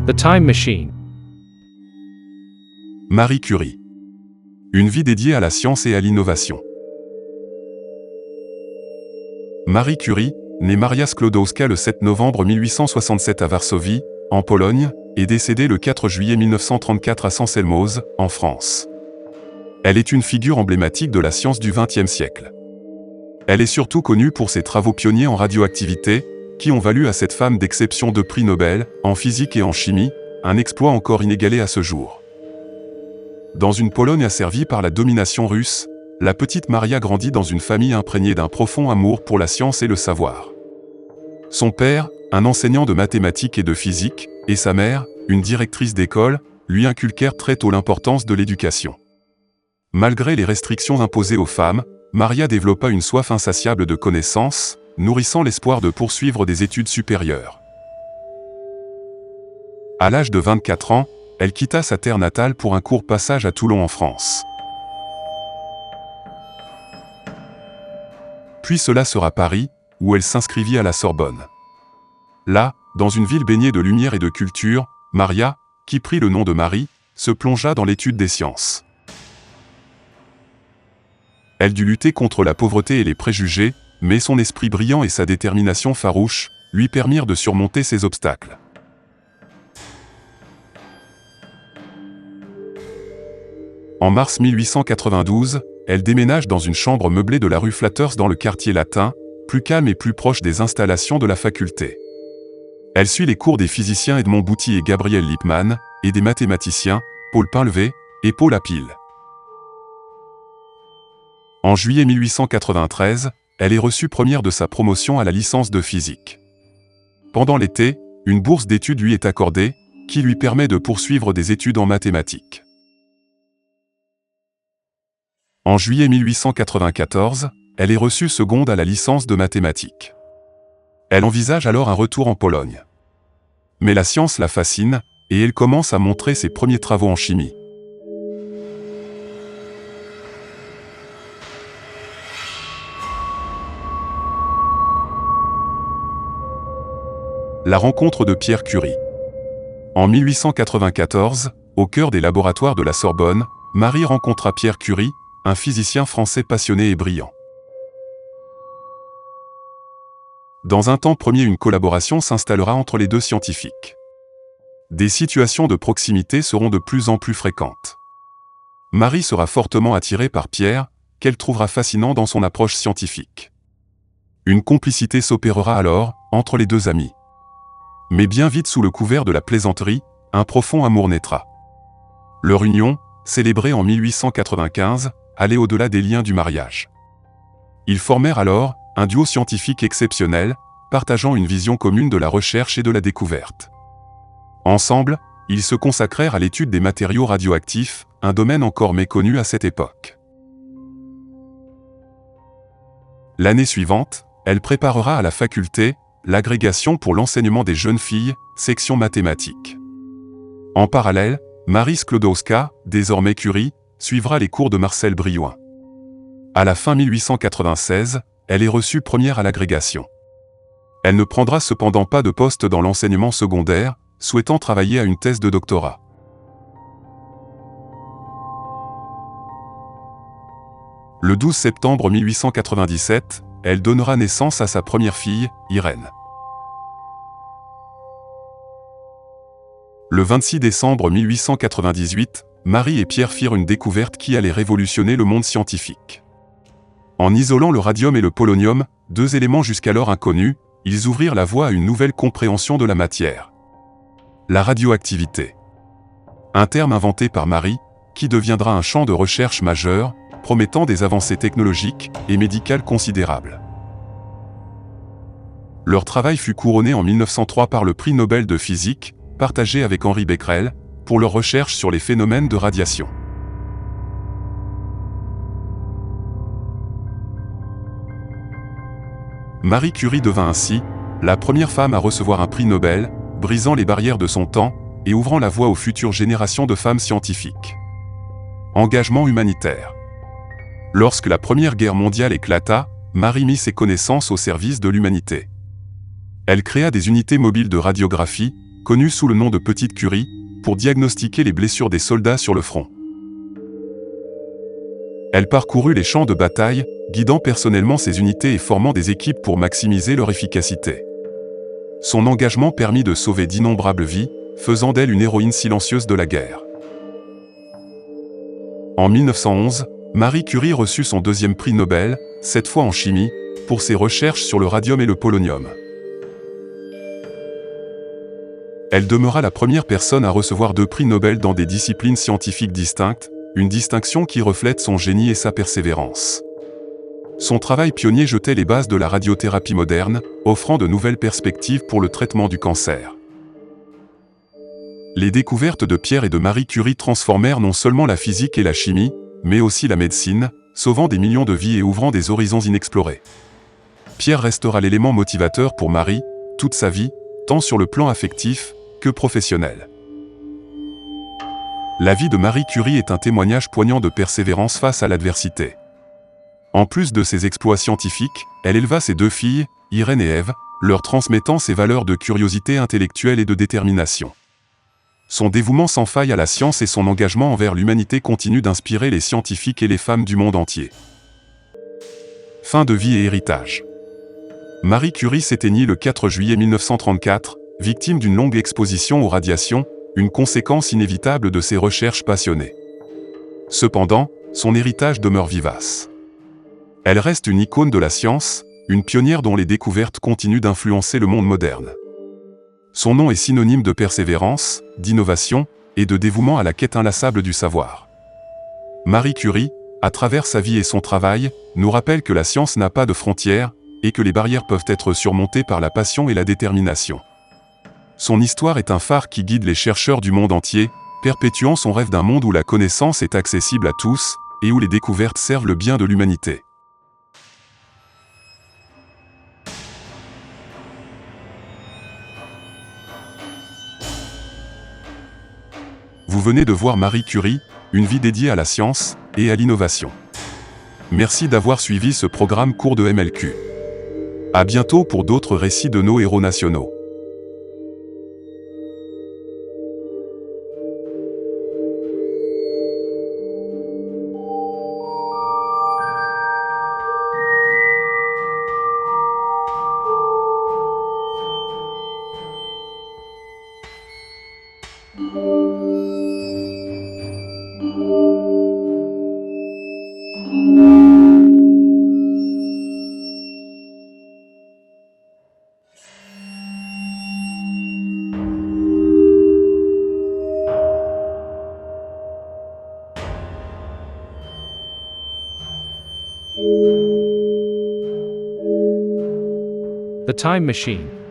The Time Machine. Marie Curie. Une vie dédiée à la science et à l'innovation. Marie Curie, née Maria Sklodowska le 7 novembre 1867 à Varsovie, en Pologne, est décédée le 4 juillet 1934 à Saint-Selmoz, en France. Elle est une figure emblématique de la science du XXe siècle. Elle est surtout connue pour ses travaux pionniers en radioactivité, qui ont valu à cette femme d'exception 2 prix Nobel, en physique et en chimie, un exploit encore inégalé à ce jour. Dans une Pologne asservie par la domination russe, la petite Maria grandit dans une famille imprégnée d'un profond amour pour la science et le savoir. Son père, un enseignant de mathématiques et de physique, et sa mère, une directrice d'école, lui inculquèrent très tôt l'importance de l'éducation. Malgré les restrictions imposées aux femmes, Maria développa une soif insatiable de connaissances, nourrissant l'espoir de poursuivre des études supérieures. À l'âge de 24 ans, elle quitta sa terre natale pour un court passage à Toulon en France. Puis cela sera Paris, où elle s'inscrivit à la Sorbonne. Là, dans une ville baignée de lumière et de culture, Maria, qui prit le nom de Marie, se plongea dans l'étude des sciences. Elle dut lutter contre la pauvreté et les préjugés, mais son esprit brillant et sa détermination farouche lui permirent de surmonter ces obstacles. En mars 1892, elle déménage dans une chambre meublée de la rue Flatters dans le quartier latin, plus calme et plus proche des installations de la faculté. Elle suit les cours des physiciens Edmond Bouty et Gabriel Lippmann, et des mathématiciens, Paul Painlevé et Paul Apil. En juillet 1893, elle est reçue première de sa promotion à la licence de physique. Pendant l'été, une bourse d'études lui est accordée, qui lui permet de poursuivre des études en mathématiques. En juillet 1894, elle est reçue seconde à la licence de mathématiques. Elle envisage alors un retour en Pologne. Mais la science la fascine, et elle commence à montrer ses premiers travaux en chimie. La rencontre de Pierre Curie. En 1894, au cœur des laboratoires de la Sorbonne, Marie rencontra Pierre Curie, un physicien français passionné et brillant. Dans un temps premier, une collaboration s'installera entre les deux scientifiques. Des situations de proximité seront de plus en plus fréquentes. Marie sera fortement attirée par Pierre, qu'elle trouvera fascinant dans son approche scientifique. Une complicité s'opérera alors, entre les deux amis. Mais bien vite sous le couvert de la plaisanterie, un profond amour naîtra. Leur union, célébrée en 1895, allait au-delà des liens du mariage. Ils formèrent alors un duo scientifique exceptionnel, partageant une vision commune de la recherche et de la découverte. Ensemble, ils se consacrèrent à l'étude des matériaux radioactifs, un domaine encore méconnu à cette époque. L'année suivante, elle préparera à la faculté l'agrégation pour l'enseignement des jeunes filles, section mathématiques. En parallèle, Marie Sklodowska, désormais Curie, suivra les cours de Marcel Brioin. À la fin 1896, elle est reçue première à l'agrégation. Elle ne prendra cependant pas de poste dans l'enseignement secondaire, souhaitant travailler à une thèse de doctorat. Le 12 septembre 1897, elle donnera naissance à sa première fille, Irène. Le 26 décembre 1898, Marie et Pierre firent une découverte qui allait révolutionner le monde scientifique. En isolant le radium et le polonium, deux éléments jusqu'alors inconnus, ils ouvrirent la voie à une nouvelle compréhension de la matière. La radioactivité. Un terme inventé par Marie, qui deviendra un champ de recherche majeur, promettant des avancées technologiques et médicales considérables. Leur travail fut couronné en 1903 par le prix Nobel de physique, partagé avec Henri Becquerel, pour leur recherche sur les phénomènes de radiation. Marie Curie devint ainsi la première femme à recevoir un prix Nobel, brisant les barrières de son temps et ouvrant la voie aux futures générations de femmes scientifiques. Engagement humanitaire. Lorsque la Première Guerre mondiale éclata, Marie mit ses connaissances au service de l'humanité. Elle créa des unités mobiles de radiographie, connue sous le nom de Petite Curie, pour diagnostiquer les blessures des soldats sur le front. Elle parcourut les champs de bataille, guidant personnellement ses unités et formant des équipes pour maximiser leur efficacité. Son engagement permit de sauver d'innombrables vies, faisant d'elle une héroïne silencieuse de la guerre. En 1911, Marie Curie reçut son deuxième prix Nobel, cette fois en chimie, pour ses recherches sur le radium et le polonium. Elle demeura la première personne à recevoir 2 prix Nobel dans des disciplines scientifiques distinctes, une distinction qui reflète son génie et sa persévérance. Son travail pionnier jetait les bases de la radiothérapie moderne, offrant de nouvelles perspectives pour le traitement du cancer. Les découvertes de Pierre et de Marie Curie transformèrent non seulement la physique et la chimie, mais aussi la médecine, sauvant des millions de vies et ouvrant des horizons inexplorés. Pierre restera l'élément motivateur pour Marie, toute sa vie, tant sur le plan affectif que professionnel. La vie de Marie Curie est un témoignage poignant de persévérance face à l'adversité. En plus de ses exploits scientifiques, elle éleva ses 2 filles, Irène et Ève, leur transmettant ses valeurs de curiosité intellectuelle et de détermination. Son dévouement sans faille à la science et son engagement envers l'humanité continuent d'inspirer les scientifiques et les femmes du monde entier. Fin de vie et héritage. Marie Curie s'éteignit le 4 juillet 1934, victime d'une longue exposition aux radiations, une conséquence inévitable de ses recherches passionnées. Cependant, son héritage demeure vivace. Elle reste une icône de la science, une pionnière dont les découvertes continuent d'influencer le monde moderne. Son nom est synonyme de persévérance, d'innovation et de dévouement à la quête inlassable du savoir. Marie Curie, à travers sa vie et son travail, nous rappelle que la science n'a pas de frontières et que les barrières peuvent être surmontées par la passion et la détermination. Son histoire est un phare qui guide les chercheurs du monde entier, perpétuant son rêve d'un monde où la connaissance est accessible à tous et où les découvertes servent le bien de l'humanité. Vous venez de voir Marie Curie, une vie dédiée à la science et à l'innovation. Merci d'avoir suivi ce programme court de MLQ. À bientôt pour d'autres récits de nos héros nationaux. The Time Machine.